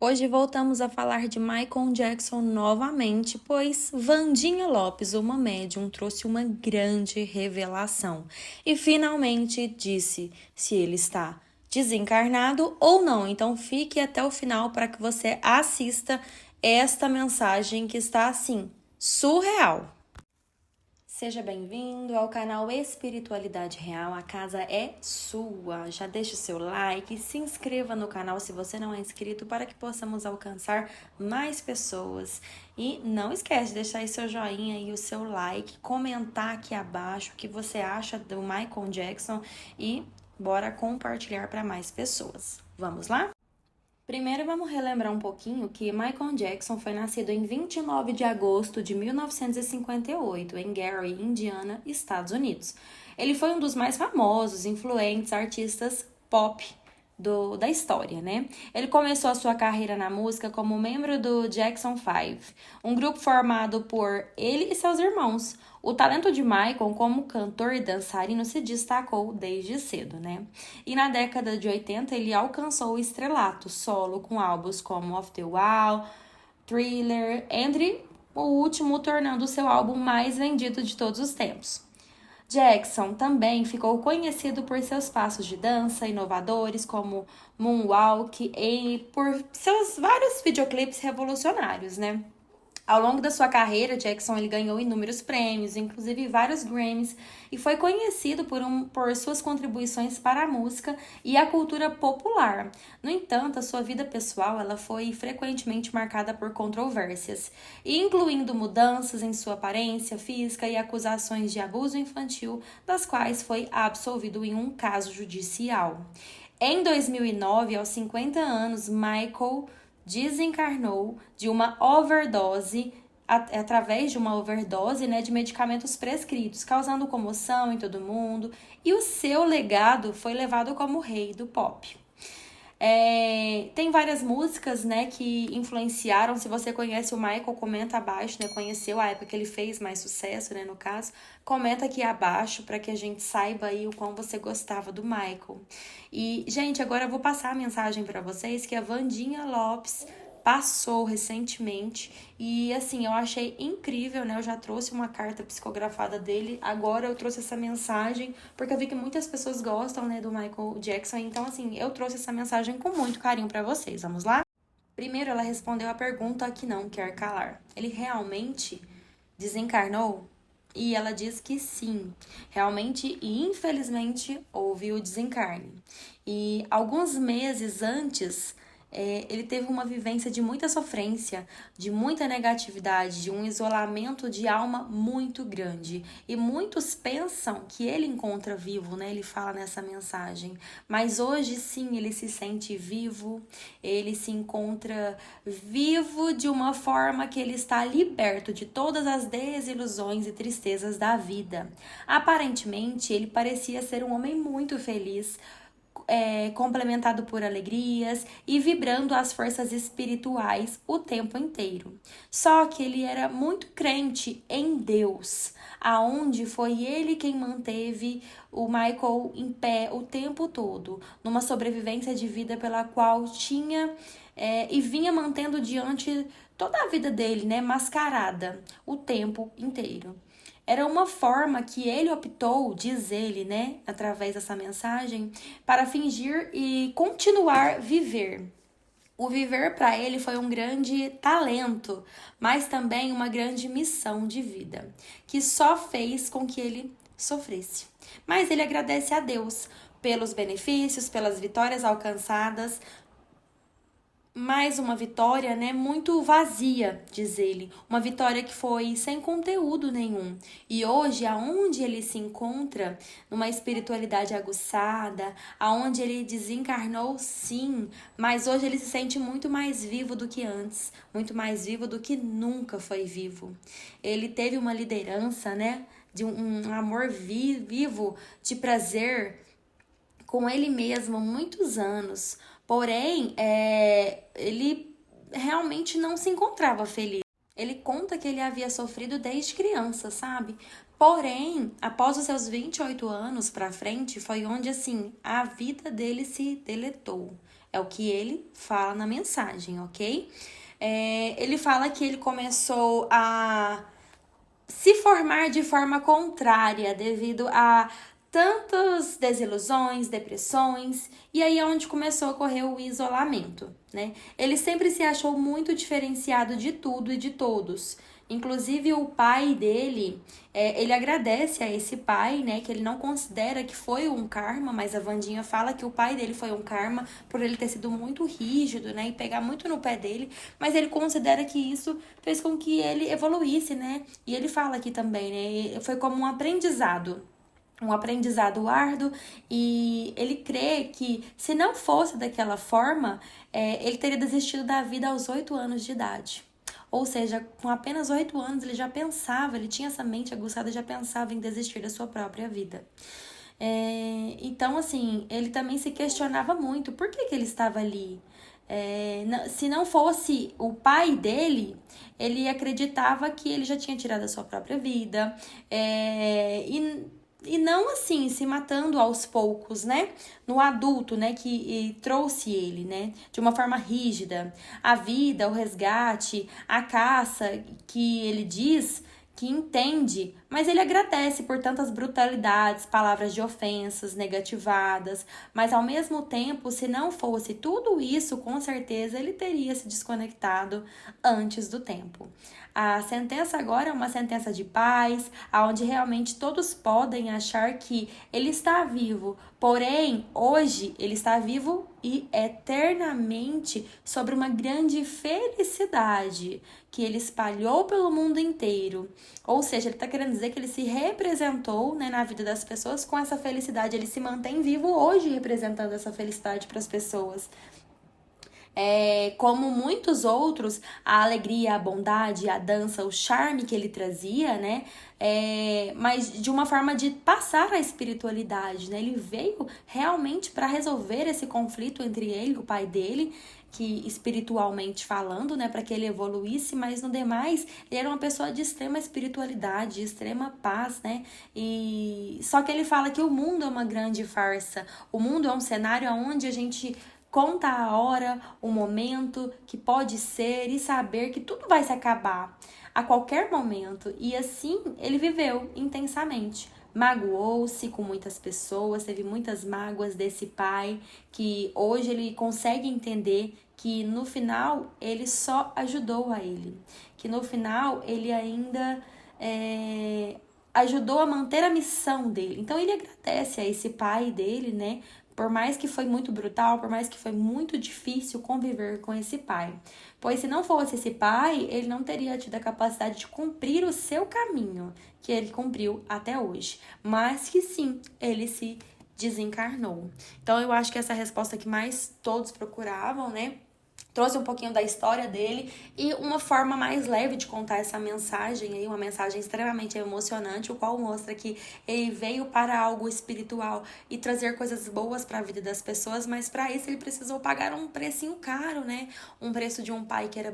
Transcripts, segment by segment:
Hoje voltamos a falar de Michael Jackson novamente, pois Wandinha Lopes, uma médium, trouxe uma grande revelação e finalmente disse se ele está desencarnado ou não. Então fique até o final para que você assista esta mensagem que está assim, surreal. Seja bem-vindo ao canal Espiritualidade Real, a casa é sua. Já deixe o seu like, se inscreva no canal se você não é inscrito para que possamos alcançar mais pessoas. E não esquece de deixar aí seu joinha e o seu like, comentar aqui abaixo o que você acha do Michael Jackson e bora compartilhar para mais pessoas. Vamos lá? Primeiro vamos relembrar um pouquinho que Michael Jackson foi nascido em 29 de agosto de 1958, em Gary, Indiana, Estados Unidos. Ele foi um dos mais famosos, influentes artistas pop da história, né? Ele começou a sua carreira na música como membro do Jackson 5, um grupo formado por ele e seus irmãos. O talento de Michael como cantor e dançarino se destacou desde cedo, né? E na década de 80 ele alcançou o estrelato solo com álbuns como Off the Wall, Thriller, entre o último tornando seu álbum mais vendido de todos os tempos. Jackson também ficou conhecido por seus passos de dança inovadores, como Moonwalk, e por seus vários videoclipes revolucionários, né? Ao longo da sua carreira, Jackson ele ganhou inúmeros prêmios, inclusive vários Grammys, e foi conhecido por suas contribuições para a música e a cultura popular. No entanto, a sua vida pessoal ela foi frequentemente marcada por controvérsias, incluindo mudanças em sua aparência física e acusações de abuso infantil, das quais foi absolvido em um caso judicial. Em 2009, aos 50 anos, Michael desencarnou de uma overdose, através de uma overdose, né, de medicamentos prescritos, causando comoção em todo mundo, e o seu legado foi levado como rei do pop. Tem várias músicas, né, que influenciaram. Se você conhece o Michael, comenta abaixo, né, conheceu a época que ele fez mais sucesso, né, no caso, comenta aqui abaixo para que a gente saiba aí o quão você gostava do Michael. E, gente, agora eu vou passar a mensagem para vocês que a Wandinha Lopes passou recentemente e assim, eu achei incrível, né? Eu já trouxe uma carta psicografada dele, agora eu trouxe essa mensagem porque eu vi que muitas pessoas gostam, né, do Michael Jackson, então assim, eu trouxe essa mensagem com muito carinho para vocês. Vamos lá? Primeiro ela respondeu a pergunta que não quer calar. Ele realmente desencarnou? E ela diz que sim, realmente e infelizmente houve o desencarne. E alguns meses antes, ele teve uma vivência de muita sofrência, de muita negatividade, de um isolamento de alma muito grande. E muitos pensam que ele encontra vivo, né? Ele fala nessa mensagem. Mas hoje sim ele se sente vivo, ele se encontra vivo de uma forma que ele está liberto de todas as desilusões e tristezas da vida. Aparentemente, ele parecia ser um homem muito feliz, complementado por alegrias e vibrando as forças espirituais o tempo inteiro. Só que ele era muito crente em Deus, aonde foi ele quem manteve o Michael em pé o tempo todo, numa sobrevivência de vida pela qual tinha e vinha mantendo diante toda a vida dele, né, mascarada o tempo inteiro. Era uma forma que ele optou, diz ele, né, através dessa mensagem, para fingir e continuar viver. O viver para ele foi um grande talento, mas também uma grande missão de vida, que só fez com que ele sofresse. Mas ele agradece a Deus pelos benefícios, pelas vitórias alcançadas, mais uma vitória, né, muito vazia, diz ele. Uma vitória que foi sem conteúdo nenhum. E hoje, aonde ele se encontra, numa espiritualidade aguçada, aonde ele desencarnou, sim, mas hoje ele se sente muito mais vivo do que antes, muito mais vivo do que nunca foi vivo. Ele teve uma liderança, né, de um amor vivo, de prazer com ele mesmo muitos anos. Porém, ele realmente não se encontrava feliz. Ele conta que ele havia sofrido desde criança, sabe? Porém, após os seus 28 anos pra frente, foi onde, assim, a vida dele se deletou. É o que ele fala na mensagem, ok? Ele fala que ele começou a se formar de forma contrária devido a tantas desilusões, depressões, e aí é onde começou a ocorrer o isolamento, né? Ele sempre se achou muito diferenciado de tudo e de todos. Inclusive o pai dele, ele agradece a esse pai, né, que ele não considera que foi um karma, mas a Wandinha fala que o pai dele foi um karma por ele ter sido muito rígido, né, e pegar muito no pé dele, mas ele considera que isso fez com que ele evoluísse, né, e ele fala aqui também, né, foi como um aprendizado árduo, e ele crê que se não fosse daquela forma, ele teria desistido da vida aos 8 anos de idade. Ou seja, com apenas 8 anos ele já pensava, ele tinha essa mente aguçada, já pensava em desistir da sua própria vida. Então, assim, ele também se questionava muito por que ele estava ali. Se não fosse o pai dele, ele acreditava que ele já tinha tirado a sua própria vida. E não assim, se matando aos poucos, né? No adulto, né? Que trouxe ele, né? De uma forma rígida. A vida, o resgate, a caça que ele diz que entende, mas ele agradece por tantas brutalidades, palavras de ofensas, negativadas, mas ao mesmo tempo, se não fosse tudo isso, com certeza ele teria se desconectado antes do tempo. A sentença agora é uma sentença de paz, onde realmente todos podem achar que ele está vivo, porém, hoje ele está vivo e eternamente sobre uma grande felicidade que ele espalhou pelo mundo inteiro. Ou seja, ele está querendo dizer que ele se representou, né, na vida das pessoas com essa felicidade. Ele se mantém vivo hoje representando essa felicidade para as pessoas. Como muitos outros, a alegria, a bondade, a dança, o charme que ele trazia, né? Mas de uma forma de passar a espiritualidade, né? Ele veio realmente para resolver esse conflito entre ele e o pai dele, que espiritualmente falando, né, para que ele evoluísse, mas no demais, ele era uma pessoa de extrema espiritualidade, de extrema paz, né? E só que ele fala que o mundo é uma grande farsa. O mundo é um cenário onde a gente conta a hora, o momento que pode ser e saber que tudo vai se acabar a qualquer momento. E assim ele viveu intensamente. Magoou-se com muitas pessoas, teve muitas mágoas desse pai, que hoje ele consegue entender que no final ele só ajudou a ele. Que no final ele ainda ajudou a manter a missão dele. Então ele agradece a esse pai dele, né? Por mais que foi muito brutal, por mais que foi muito difícil conviver com esse pai. Pois se não fosse esse pai, ele não teria tido a capacidade de cumprir o seu caminho, que ele cumpriu até hoje. Mas que sim, ele se desencarnou. Então eu acho que essa é a resposta que mais todos procuravam, né? Trouxe um pouquinho da história dele e uma forma mais leve de contar essa mensagem aí, uma mensagem extremamente emocionante, o qual mostra que ele veio para algo espiritual e trazer coisas boas para a vida das pessoas, mas para isso ele precisou pagar um precinho caro, né? Um preço de um pai que era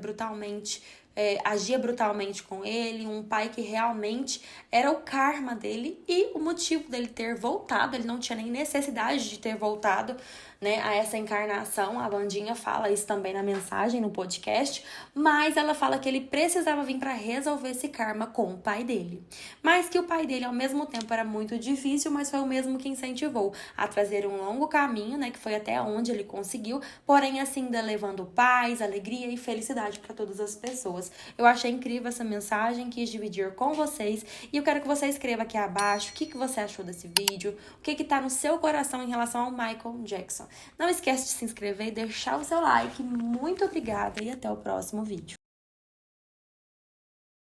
agia brutalmente com ele, um pai que realmente era o karma dele e o motivo dele ter voltado. Ele não tinha nem necessidade de ter voltado, né, a essa encarnação. A Wandinha fala isso também na mensagem, no podcast, mas ela fala que ele precisava vir para resolver esse karma com o pai dele. Mas que o pai dele, ao mesmo tempo, era muito difícil, mas foi o mesmo que incentivou a trazer um longo caminho, né, que foi até onde ele conseguiu, porém assim ainda levando paz, alegria e felicidade para todas as pessoas. Eu achei incrível essa mensagem, quis dividir com vocês e eu quero que você escreva aqui abaixo o que você achou desse vídeo, o que tá no seu coração em relação ao Michael Jackson. Não esquece de se inscrever e deixar o seu like. Muito obrigada e até o próximo vídeo.